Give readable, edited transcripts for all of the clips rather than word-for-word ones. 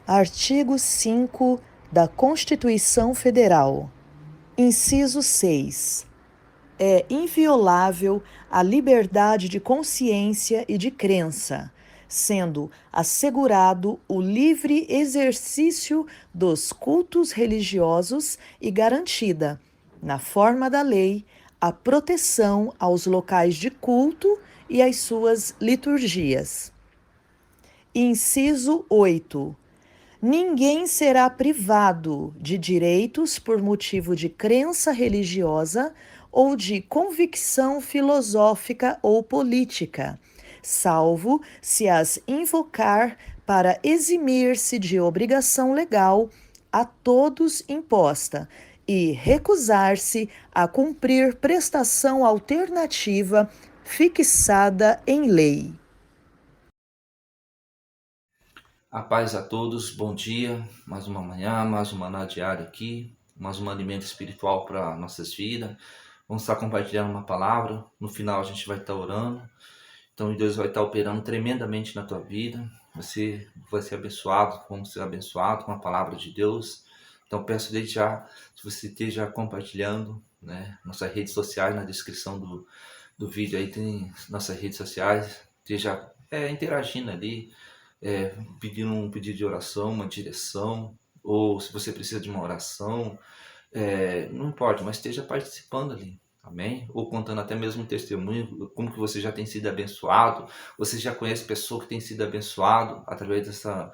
Artigo 5 da Constituição Federal. Inciso 6. É inviolável a liberdade de consciência e de crença, sendo assegurado o livre exercício dos cultos religiosos e garantida, na forma da lei, a proteção aos locais de culto e às suas liturgias. Inciso 8. Ninguém será privado de direitos por motivo de crença religiosa ou de convicção filosófica ou política, salvo se as invocar para eximir-se de obrigação legal a todos imposta e recusar-se a cumprir prestação alternativa fixada em lei. A paz a todos, bom dia, mais uma manhã, mais uma maná diária aqui, mais um alimento espiritual para nossas vidas. Vamos estar compartilhando uma palavra, no final a gente vai estar orando, então Deus vai estar operando tremendamente na tua vida, você vai ser abençoado, vamos ser abençoados com a palavra de Deus. Então peço desde já, se você esteja compartilhando, né, nossas redes sociais, na descrição do vídeo aí tem nossas redes sociais, esteja interagindo ali, pedindo um pedido de oração, uma direção, ou se você precisa de uma oração, não importa, mas esteja participando ali, amém? Ou contando até mesmo um testemunho, como que você já tem sido abençoado, você já conhece pessoa que tem sido abençoado através dessa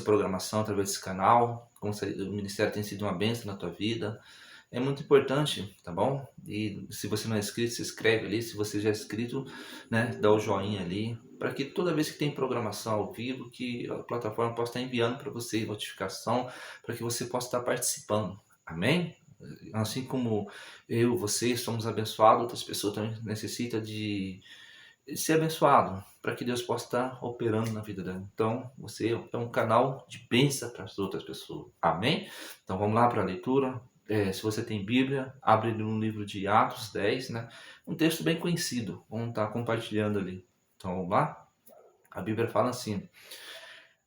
programação, através desse canal, como o ministério tem sido uma bênção na tua vida. É muito importante, tá bom? E se você não é inscrito, se inscreve ali. Se você já é inscrito, né, dá o joinha ali, para que toda vez que tem programação ao vivo, que a plataforma possa estar enviando para você notificação, para que você possa estar participando. Amém? Assim como eu, você somos abençoados, outras pessoas também necessitam de ser abençoado, para que Deus possa estar operando na vida dela. Então, você é um canal de bênção para as outras pessoas. Amém? Então, vamos lá para a leitura. Se você tem Bíblia, abre no livro de Atos 10, né? Um texto bem conhecido. Vamos estar compartilhando ali. Então, vamos lá? A Bíblia fala assim: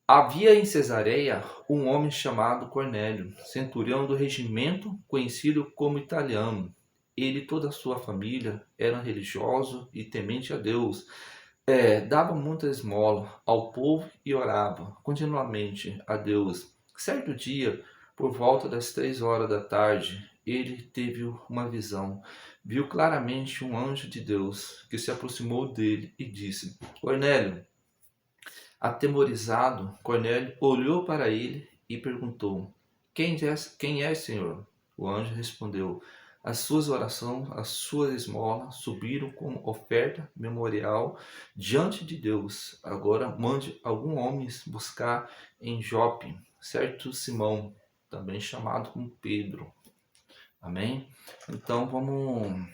havia em Cesareia um homem chamado Cornélio, centurião do regimento, conhecido como italiano. Ele e toda a sua família eram religiosos e temente a Deus. Dava muita esmola ao povo e orava continuamente a Deus. Certo dia, por volta das 3 horas da tarde, ele teve uma visão. Viu claramente um anjo de Deus que se aproximou dele e disse: Cornélio. Atemorizado, Cornélio olhou para ele e perguntou: Quem é, Senhor? O anjo respondeu: as suas orações, as suas esmolas subiram como oferta memorial diante de Deus. Agora mande algum homem buscar em Jope, certo Simão, também chamado como Pedro. Amém? Então vamos.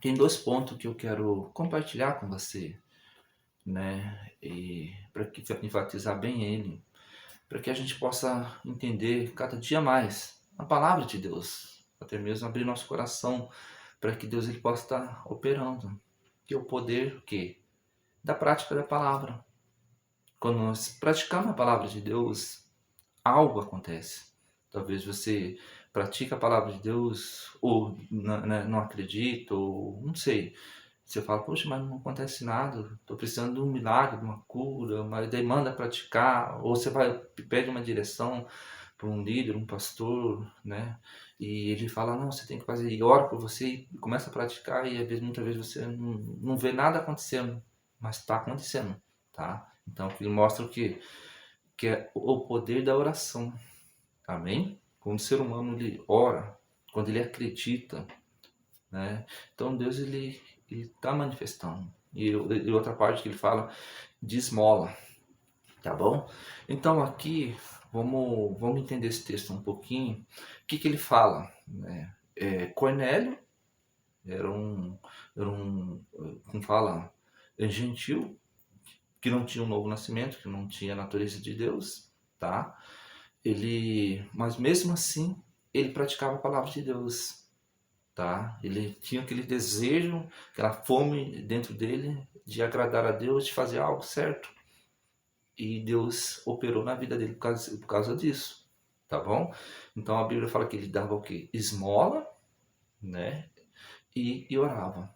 Tem 2 pontos que eu quero compartilhar com você, né? E para que enfatizar bem ele, para que a gente possa entender cada dia mais a palavra de Deus, até mesmo abrir nosso coração para que Deus ele possa estar operando, que é o poder que da prática da palavra. Quando nós praticamos a palavra de Deus, algo acontece. Talvez você pratique a palavra de Deus ou não acredita, ou não sei. Você fala, poxa, mas não acontece nada, estou precisando de um milagre, de uma cura, mas daí manda praticar, ou você vai, pede uma direção para um líder, um pastor, né? E ele fala, não, você tem que fazer, e ora por você, e começa a praticar, e às vezes, muitas vezes você não vê nada acontecendo, mas está acontecendo, tá? Então, ele mostra o quê? Que é o poder da oração, amém? Quando o ser humano ele ora, quando ele acredita, né? Então Deus ele está manifestando. E outra parte que ele fala de esmola, tá bom? Então aqui vamos entender esse texto um pouquinho. O que ele fala, né? Cornélio era um como fala, gentil, que não tinha um novo nascimento, que não tinha a natureza de Deus, tá? Mas mesmo assim, ele praticava a palavra de Deus, tá? Ele tinha aquele desejo, aquela fome dentro dele de agradar a Deus, de fazer algo certo. e Deus operou na vida dele por causa disso, tá bom? Então a Bíblia fala que ele dava o quê? Esmola, né? E orava.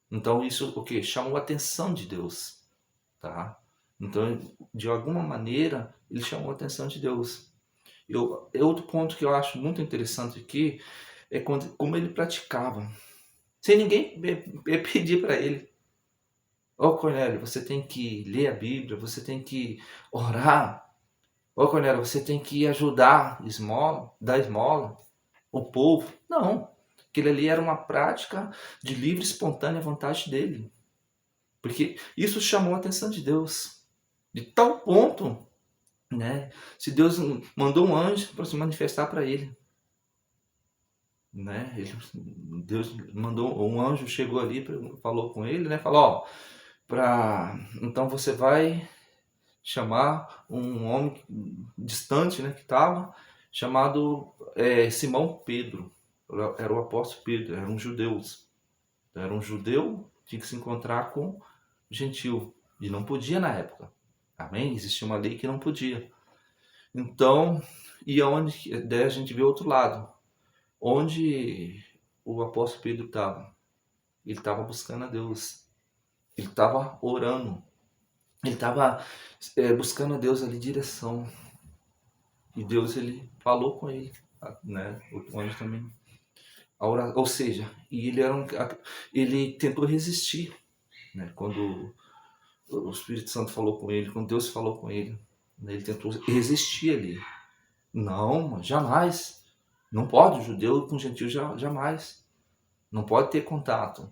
Então isso o quê? Chamou a atenção de Deus, tá? Então, de alguma maneira, ele chamou a atenção de Deus. Outro ponto que eu acho muito interessante aqui é como ele praticava, sem ninguém pedir para ele. Ô Cornélio, você tem que ler a Bíblia, você tem que orar. Ô Cornélio, você tem que ajudar esmola, dar esmola, o povo. Não, aquilo ali era uma prática de livre, espontânea vontade dele. Porque isso chamou a atenção de Deus. De tal ponto, né? Se Deus mandou um anjo para se manifestar para ele, né? Deus mandou um anjo, chegou ali, falou com ele, né? Falou, ó, então você vai chamar um homem distante, né, que estava chamado Simão Pedro. Era o apóstolo Pedro, eram judeus. Era um judeu, tinha que se encontrar com gentil e não podia na época. Amém? Existia uma lei que não podia. Então, e aonde daí a gente vê o outro lado, onde o apóstolo Pedro estava. Ele estava buscando a Deus. Ele estava orando. Ele estava buscando a Deus ali direção. E Deus ele falou com ele, né? O anjo também. Ou seja, e ele tentou resistir, né? Quando o Espírito Santo falou com ele, quando Deus falou com ele, né? Ele tentou resistir ali. Não, jamais. Não pode, o judeu com o gentil jamais. Não pode ter contato.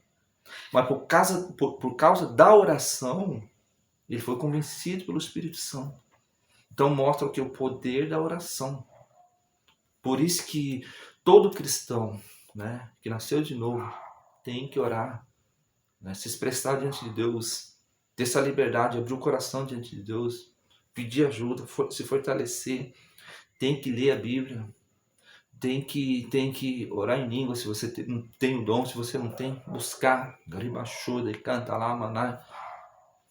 Mas por causa da oração, ele foi convencido pelo Espírito Santo. Então mostra o que? O poder da oração. Por isso que todo cristão, né, que nasceu de novo tem que orar, né, se expressar diante de Deus, ter essa liberdade, abrir o coração diante de Deus, pedir ajuda, se fortalecer, tem que ler a Bíblia, tem que orar em língua, se você tem o dom, se você não tem, buscar, garibachuda e canta lá, maná.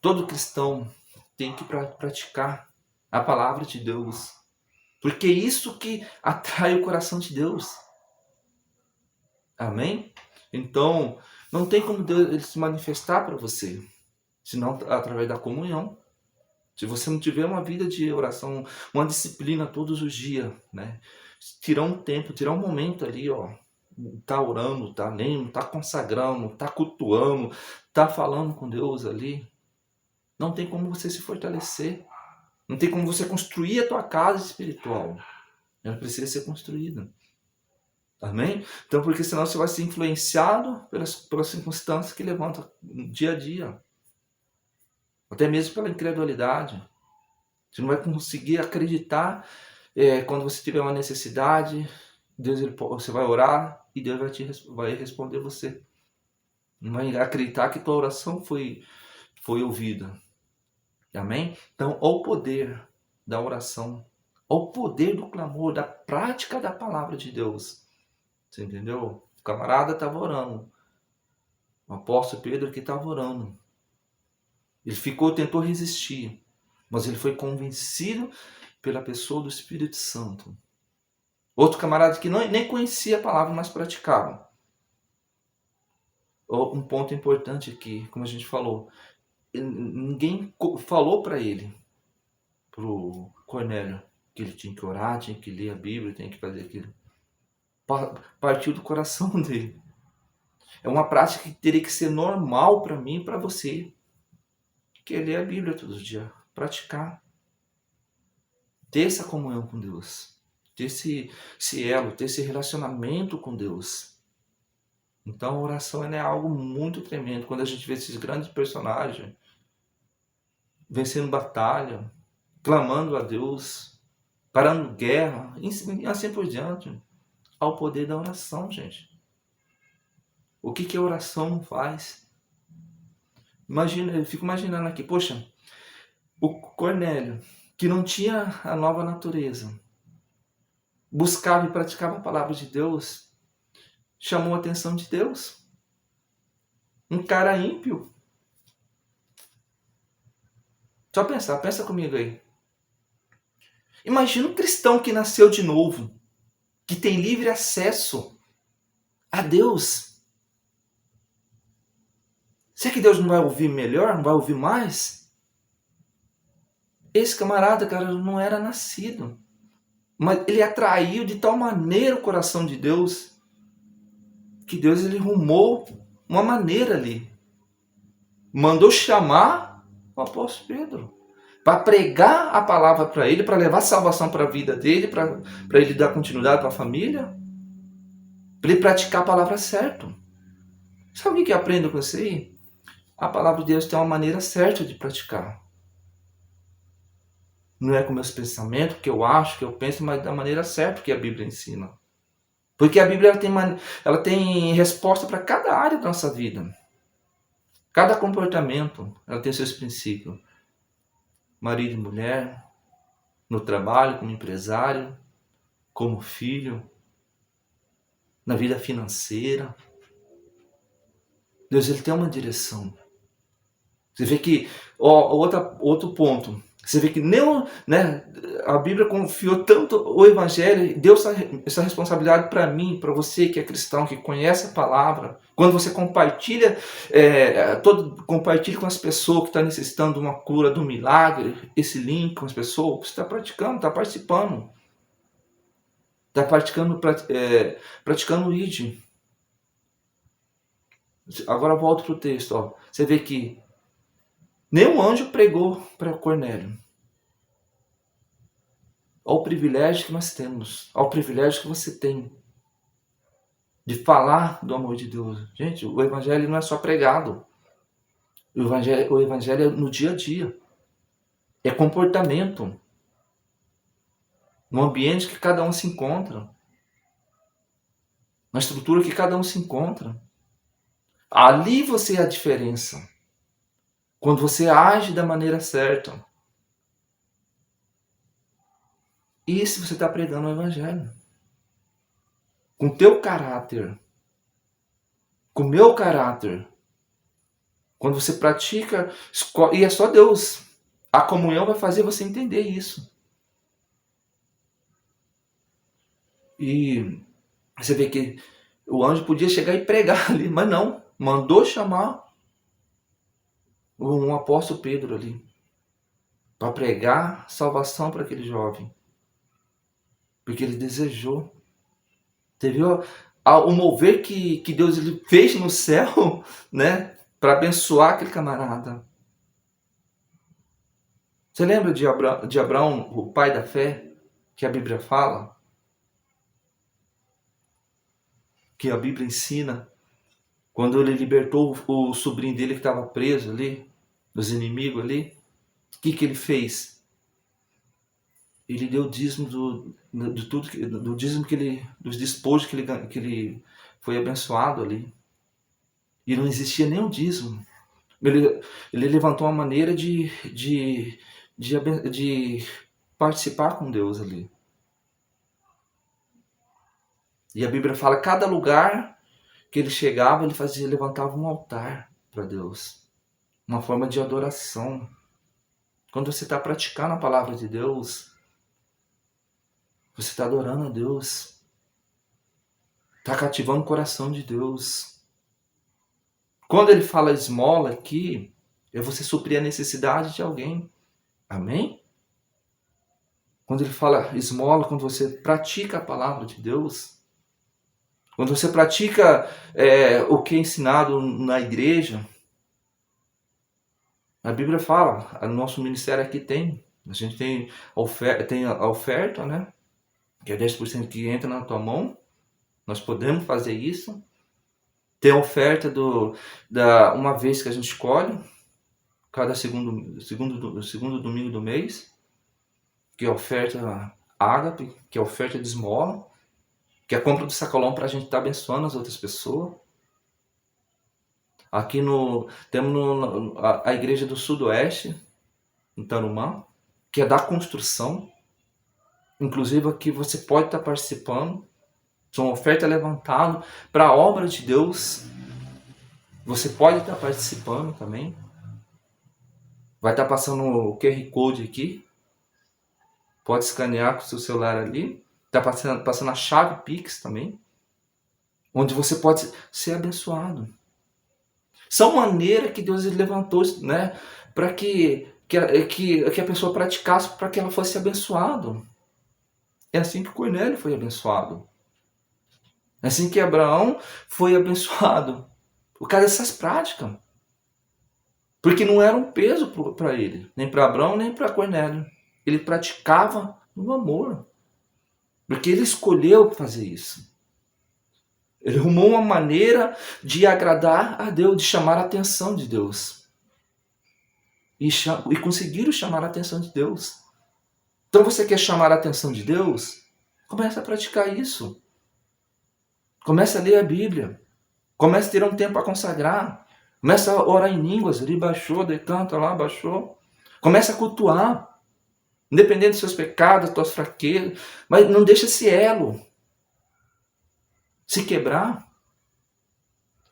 Todo cristão tem que praticar a palavra de Deus, porque é isso que atrai o coração de Deus. Amém? Então, não tem como Deus ele se manifestar para você, senão através da comunhão. Se você não tiver uma vida de oração, uma disciplina todos os dias, né? Tirar um tempo, tirar um momento ali, ó, tá orando, tá lendo, tá consagrando, tá cultuando, tá falando com Deus ali, não tem como você se fortalecer. Não tem como você construir a tua casa espiritual. Ela precisa ser construída. Amém? Então, porque senão você vai ser influenciado pelas circunstâncias que levantam dia a dia. Até mesmo pela incredulidade. Você não vai conseguir acreditar quando você tiver uma necessidade. Você vai orar e Deus vai responder você. Não vai acreditar que tua oração foi ouvida. Amém? Então, o poder da oração, o poder do clamor, da prática da palavra de Deus. Você entendeu? O camarada estava orando. O apóstolo Pedro que estava orando. Ele tentou resistir, mas ele foi convencido pela pessoa do Espírito Santo. Outro camarada que nem conhecia a palavra, mas praticava. Um ponto importante aqui, como a gente falou, ninguém falou para ele, para o Cornélio, que ele tinha que orar, tinha que ler a Bíblia, tinha que fazer aquilo. Partiu do coração dele. É uma prática que teria que ser normal para mim e para você. Que é ler a Bíblia todos os dias, praticar, ter essa comunhão com Deus, ter esse elo, ter esse relacionamento com Deus. Então a oração é algo muito tremendo. Quando a gente vê esses grandes personagens vencendo batalha, clamando a Deus, parando guerra, e assim por diante, ao poder da oração, gente. O que a oração faz? Imagina, eu fico imaginando aqui, poxa, o Cornélio, que não tinha a nova natureza, buscava e praticava a palavra de Deus, chamou a atenção de Deus. Um cara ímpio Só pensar, pensa comigo aí. Imagina um cristão que nasceu de novo, que tem livre acesso a Deus. Será que Deus não vai ouvir melhor? Não vai ouvir mais? Esse camarada, cara, não era nascido. Mas ele atraiu de tal maneira o coração de Deus, que Deus ele rumou uma maneira ali. Mandou chamar o apóstolo Pedro para pregar a palavra para ele, para levar salvação para a vida dele, para ele dar continuidade para a família, para ele praticar a palavra certa. Sabe o que eu aprendo com isso aí? A palavra de Deus tem uma maneira certa de praticar. Não é com meus pensamentos, que eu acho, que eu penso, mas da maneira certa que a Bíblia ensina. Porque a Bíblia ela tem resposta para cada área da nossa vida. Cada comportamento, ela tem seus princípios. Marido e mulher, no trabalho, como empresário, como filho, na vida financeira. Deus ele tem uma direção. Você vê que, outro ponto, você vê que nem, né, a Bíblia confiou tanto o Evangelho, deu essa responsabilidade para mim, para você que é cristão, que conhece a palavra. Quando você compartilha, compartilha com as pessoas que estão necessitando de uma cura, de um milagre, esse link com as pessoas, você está praticando, está participando. Está praticando o ID. Agora volto para o texto. Ó. Você vê que nenhum anjo pregou para Cornélio. Olha o privilégio que nós temos. Olha o privilégio que você tem de falar do amor de Deus. Gente, o evangelho não é só pregado. O evangelho é no dia a dia. É comportamento. No ambiente que cada um se encontra. Na estrutura que cada um se encontra. Ali você é a diferença. Quando você age da maneira certa. Isso você está pregando o evangelho. Com teu caráter. Com o meu caráter. Quando você pratica, e é só Deus. A comunhão vai fazer você entender isso. E você vê que o anjo podia chegar e pregar ali, mas não. Mandou chamar um apóstolo Pedro ali. Para pregar salvação para aquele jovem. Porque ele desejou. Teve o mover que Deus ele fez no céu, né? Para abençoar aquele camarada. Você lembra de Abraão, o pai da fé, que a Bíblia fala? Que a Bíblia ensina, quando ele libertou o sobrinho dele que estava preso ali, dos inimigos ali, o que ele fez? Ele deu o dízimo do dízimo dos despojos que ele foi abençoado ali. E não existia nenhum dízimo. Ele levantou uma maneira de participar com Deus ali. E a Bíblia fala que cada lugar que ele chegava, ele levantava um altar para Deus. Uma forma de adoração. Quando você está praticando a palavra de Deus, você está adorando a Deus. Está cativando o coração de Deus. Quando ele fala esmola aqui, é você suprir a necessidade de alguém. Amém? Quando ele fala esmola, quando você pratica a palavra de Deus, quando você pratica o que é ensinado na igreja, a Bíblia fala, o nosso ministério aqui tem. A gente tem a oferta, né? Que é 10% que entra na tua mão. Nós podemos fazer isso. Tem a oferta uma vez que a gente escolhe, cada segundo domingo do mês, que é a oferta ágape, que é a oferta de esmola, que é a compra do sacolão para a gente estar abençoando as outras pessoas. Aqui temos a igreja do Sudoeste, em Tarumã, que é da construção. Inclusive aqui você pode estar participando. São ofertas levantadas para a obra de Deus. Você pode estar participando também. Vai estar passando o QR Code aqui. Pode escanear com o seu celular ali. Está passando a chave Pix também, onde você pode ser abençoado. São maneiras que Deus levantou, né, para que a pessoa praticasse para que ela fosse abençoada. É assim que Cornélio foi abençoado. É assim que Abraão foi abençoado. Por causa dessas práticas. Porque não era um peso para ele, nem para Abraão, nem para Cornélio. Ele praticava no amor. Porque ele escolheu fazer isso. Ele arrumou uma maneira de agradar a Deus, de chamar a atenção de Deus. E conseguiram chamar a atenção de Deus. Então você quer chamar a atenção de Deus? Comece a praticar isso. Comece a ler a Bíblia. Comece a ter um tempo a consagrar. Comece a orar em línguas. Ele baixou, decanta lá, baixou. Comece a cultuar. Independente dos seus pecados, das tuas fraquezas. Mas não deixe esse elo se quebrar.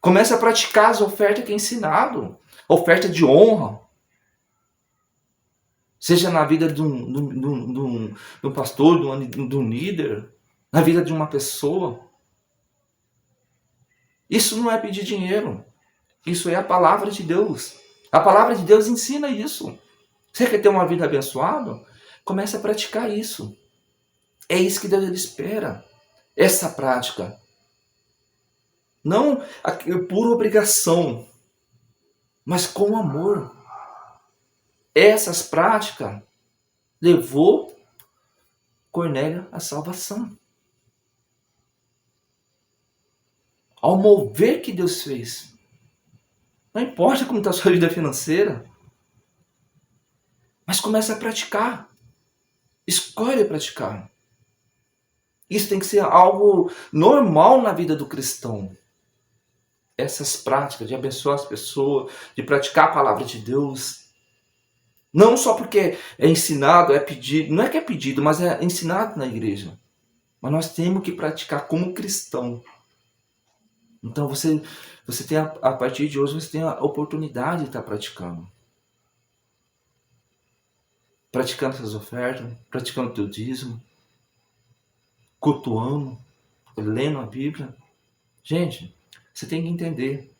Comece a praticar as ofertas que é ensinado. Oferta de honra. Seja na vida de um pastor, de um líder. Na vida de uma pessoa. Isso não é pedir dinheiro. Isso é a palavra de Deus. A palavra de Deus ensina isso. Você quer ter uma vida abençoada? Comece a praticar isso. É isso que Deus ele espera. Essa prática. Não por obrigação, mas com amor. Essas práticas levou Cornélio à salvação. Ao mover que Deus fez. Não importa como está a sua vida financeira, mas comece a praticar. Escolhe praticar. Isso tem que ser algo normal na vida do cristão. Essas práticas de abençoar as pessoas, de praticar a palavra de Deus. Não só porque é ensinado, é pedido, não é que é pedido, mas é ensinado na igreja. Mas nós temos que praticar como cristão. Então você tem, a partir de hoje, você tem a oportunidade de estar praticando. Praticando essas ofertas, praticando o teu dízimo, cultuando, lendo a Bíblia. Gente, você tem que entender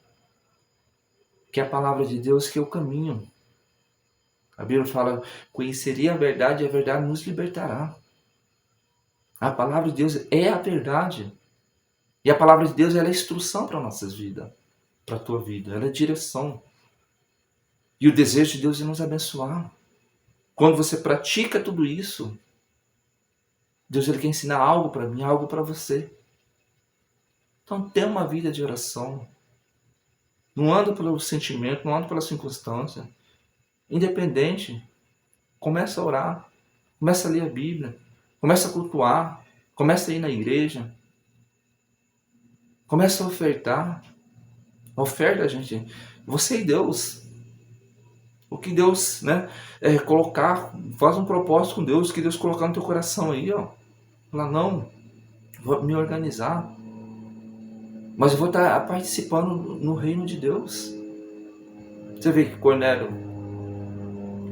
que a palavra de Deus que é o caminho. A Bíblia fala, conheceria a verdade e a verdade nos libertará. A palavra de Deus é a verdade. E a palavra de Deus ela é instrução para nossas vidas, para a tua vida. Ela é direção. E o desejo de Deus é nos abençoar. Quando você pratica tudo isso, Deus ele quer ensinar algo para mim, algo para você. Então tenha uma vida de oração. Não anda pelo sentimento, não anda pela circunstância. Independente, começa a orar, começa a ler a Bíblia, começa a cultuar, começa a ir na igreja, começa a ofertar. Oferta, gente, você e Deus. O que Deus, né, colocar, faz um propósito com Deus, que Deus colocar no teu coração aí, ó. Fala, não, vou me organizar, mas eu vou estar participando no reino de Deus. Você vê que Cornélio,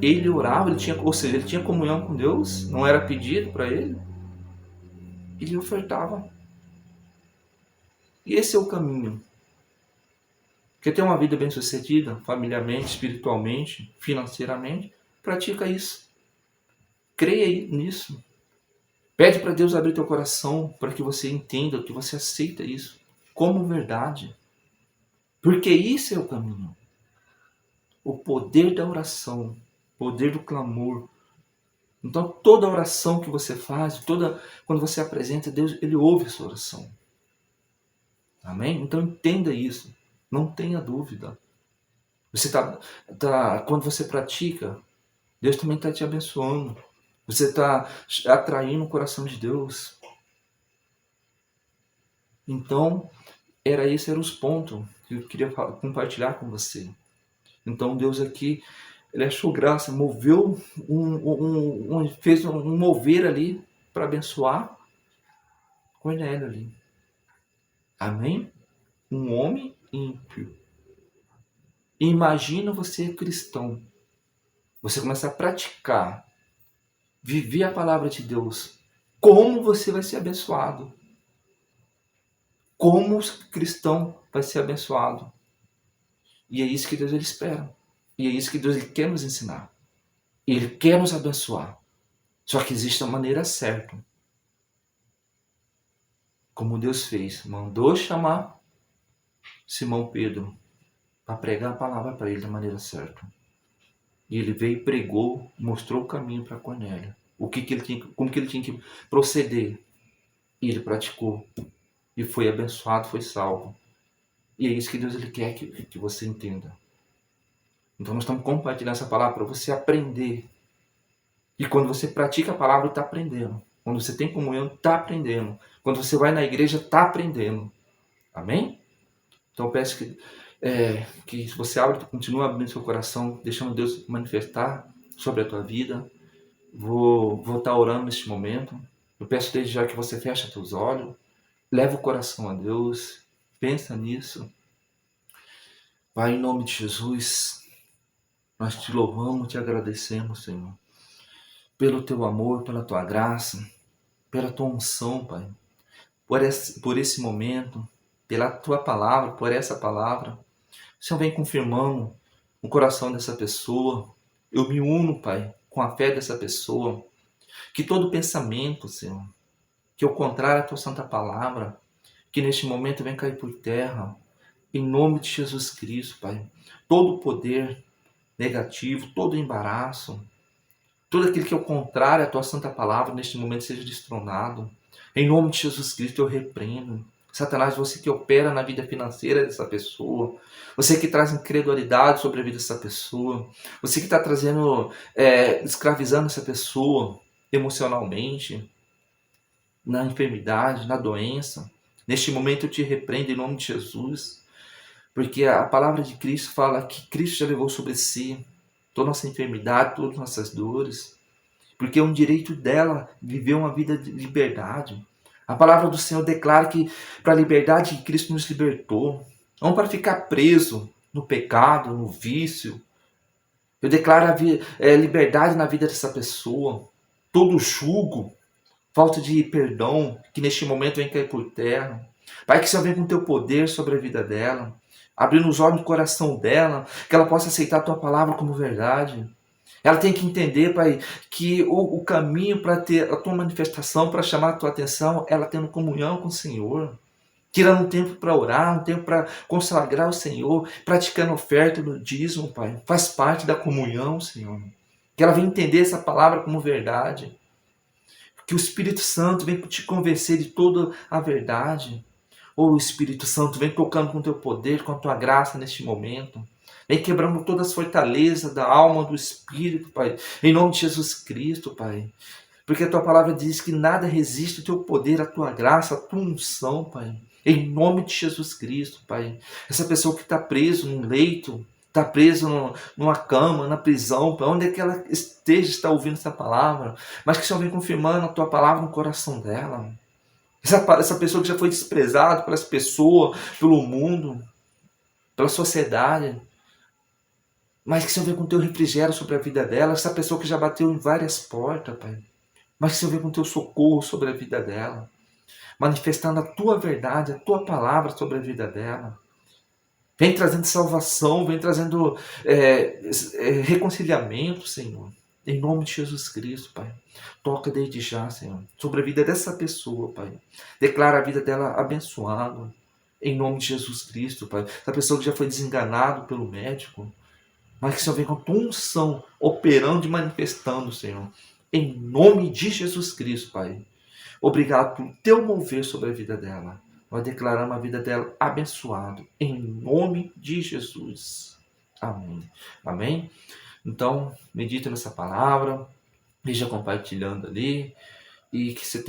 ele orava, ou seja, ele tinha comunhão com Deus, não era pedido para ele, ele ofertava. E esse é o caminho. Quer ter uma vida bem-sucedida, familiarmente, espiritualmente, financeiramente? Pratica isso. Creia nisso. Pede para Deus abrir teu coração para que você entenda, que você aceita isso como verdade. Porque isso é o caminho. O poder da oração, o poder do clamor. Então toda oração que você faz, quando você apresenta a Deus, Ele ouve a sua oração. Amém? Então entenda isso. Não tenha dúvida. Você quando você pratica, Deus também está te abençoando. Você está atraindo o coração de Deus. Então, esses eram os pontos que eu queria compartilhar com você. Então, Deus aqui, Ele achou graça, moveu fez um mover ali para abençoar Cornélio ali. Amém? Um homem ímpio. Imagina você cristão. você começar a praticar, viver a palavra de Deus, como você vai ser abençoado. Como o cristão vai ser abençoado. E é isso que Deus ele espera. E é isso que Deus ele quer nos ensinar. Ele quer nos abençoar. Só que existe a maneira certa. Como Deus fez. Mandou chamar Simão Pedro para pregar a palavra para ele da maneira certa. E ele veio e pregou, mostrou o caminho para Cornélio. Como que ele tinha que proceder. E ele praticou. E foi abençoado, foi salvo. E é isso que Deus ele quer que você entenda. Então nós estamos compartilhando essa palavra para você aprender. E quando você pratica a palavra, está aprendendo. Quando você tem comunhão, está aprendendo. Quando você vai na igreja, está aprendendo. Amém? Então eu peço que você continue abrindo seu coração, deixando Deus manifestar sobre a tua vida. Vou estar orando neste momento. Eu peço desde já que você feche teus olhos, leve o coração a Deus, pensa nisso. Pai, em nome de Jesus, nós te louvamos, te agradecemos, Senhor, pelo teu amor, pela tua graça, pela tua unção, Pai, por esse momento, pela tua palavra, por essa palavra. O Senhor vem confirmando o coração dessa pessoa. Eu me uno, Pai, com a fé dessa pessoa. Que todo pensamento, Senhor, que é o contrário à tua santa palavra, que neste momento vem cair por terra, em nome de Jesus Cristo, Pai. Todo poder negativo, todo embaraço, tudo aquilo que é o contrário à tua santa palavra, neste momento seja destronado. Em nome de Jesus Cristo eu repreendo. Satanás, você que opera na vida financeira dessa pessoa, você que traz incredulidade sobre a vida dessa pessoa, você que está trazendo, escravizando essa pessoa emocionalmente, na enfermidade, na doença. Neste momento eu te repreendo em nome de Jesus, porque a palavra de Cristo fala que Cristo já levou sobre si toda nossa enfermidade, todas nossas dores, porque é um direito dela viver uma vida de liberdade. A palavra do Senhor declara que para a liberdade que Cristo nos libertou, não para ficar preso no pecado, no vício. Eu declaro liberdade na vida dessa pessoa, todo jugo, falta de perdão, que neste momento vem cair por terra. Pai, que o Senhor venha com o teu poder sobre a vida dela, abrindo os olhos do coração dela, que ela possa aceitar a tua palavra como verdade. Ela tem que entender, Pai, que o caminho para ter a tua manifestação, para chamar a tua atenção, ela tendo comunhão com o Senhor. Tirando um tempo para orar, um tempo para consagrar o Senhor, praticando oferta no dízimo, Pai. Faz parte da comunhão, Senhor. Que ela venha entender essa palavra como verdade. Que o Espírito Santo venha te convencer de toda a verdade. O Espírito Santo, vem tocando com o teu poder, com a tua graça neste momento. Vem quebrando todas as fortalezas da alma, do Espírito, Pai. Em nome de Jesus Cristo, Pai. Porque a tua palavra diz que nada resiste ao teu poder, à tua graça, à tua unção, Pai. Em nome de Jesus Cristo, Pai. Essa pessoa que está presa num leito, está presa numa cama, na prisão, Pai, onde é que ela esteja, está ouvindo essa palavra, mas que o Senhor vem confirmando a tua palavra no coração dela. Essa pessoa que já foi desprezada pelas pessoas, pelo mundo, pela sociedade, mas que o Senhor venha com o teu refrigério sobre a vida dela. Essa pessoa que já bateu em várias portas, Pai, mas que o Senhor venha com o teu socorro sobre a vida dela, manifestando a tua verdade, a tua palavra sobre a vida dela. Vem trazendo salvação, vem trazendo reconciliamento, Senhor. Em nome de Jesus Cristo, Pai. Toca desde já, Senhor, sobre a vida dessa pessoa, Pai. Declara a vida dela abençoada. Em nome de Jesus Cristo, Pai. Essa pessoa que já foi desenganada pelo médico, mas que o Senhor venha com a tua unção, operando e manifestando, Senhor. Em nome de Jesus Cristo, Pai. Obrigado pelo teu mover sobre a vida dela. Nós declaramos a vida dela abençoada. Em nome de Jesus. Amém. Amém? Então, medita nessa palavra. Esteja compartilhando ali. E que você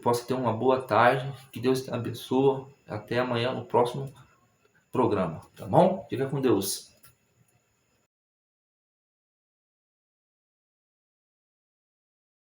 possa ter uma boa tarde. Que Deus te abençoe. Até amanhã no próximo programa. Tá bom? Fica com Deus.